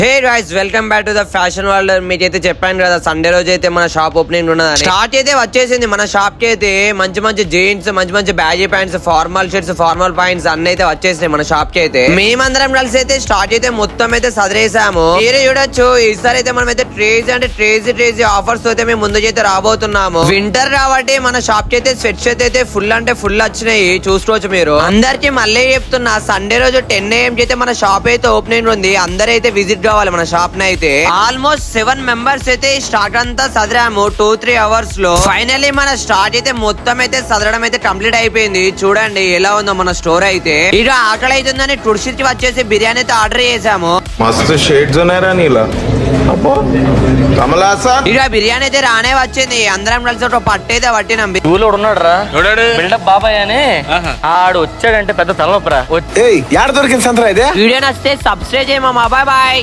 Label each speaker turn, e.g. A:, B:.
A: Hey guys welcome back to the fashion world. మీకైతే చెప్పాను కదా సండే రోజు అయితే మన షాప్ ఓపెనింగ్ ఉన్నదని. స్టార్ట్ అయితే వచ్చేసింది మన షాప్ కి అయితే మంచి మంచి జీన్స్, మంచి మంచి baggy pants, formal shirts, formal points అన్ని అయితే వచ్చేసినాయి మన షాప్ కి అయితే. మేమందరం కలిసి అయితే స్టార్ట్ అయితే మొత్తం అయితే సదిరేసాము. మీరే చూడొచ్చు ఈసారి అయితే మనం అయితే ట్రేజీ ఆఫర్స్ అయితే మేము ముందుకైతే రాబోతున్నాము. వింటర్ కాబట్టి మన షాప్ కి అయితే స్వెట్ షర్ట్ అయితే ఫుల్ అంటే ఫుల్ వచ్చినాయి, చూసుకోవచ్చు మీరు. అందరికి మళ్ళీ చెప్తున్నా, సండే రోజు 10 AM అయితే మన షాప్ అయితే ఓపెనింగ్ ఉంది. అందరూ అయితే విజిట్ కావాలి మన షాప్ ని అయితే. ఆల్మోస్ట్ 7 మెంబర్స్ అయితే స్టార్ట్ అంతా సదరాము 2-3 అవర్స్ లో. ఫైనల్లీ మన స్టార్ట్ అయితే మొత్తం అయితే సదరడం అయితే కంప్లీట్ అయిపోయింది. చూడండి ఎలా ఉందో మన స్టోర్ అయితే. ఇక ఆకలి అవుతుందని టుర్షికి వచ్చేసి బిర్యానీ అయితే ఆర్డర్ చేసాము.
B: మస్తు షేడ్స్ ఉన్నాయరా నీలా.
A: ఇక బిర్యానీ అయితే రానే వచ్చింది. అందరం కలిసి ఒక పట్టు అయితే పట్టినాం.
C: ఊళ్ళో ఉన్నాడు రా బిల్డప్ బాబాయ్ అని. ఆడు వచ్చాడంటే పెద్ద తలనొప్పరా.
B: ఏయ్ యాడ దొరికింది సంతరా ఇదే.
A: వీడియో నచ్చితే సబ్స్క్రైబ్ చేయమా. Bye bye.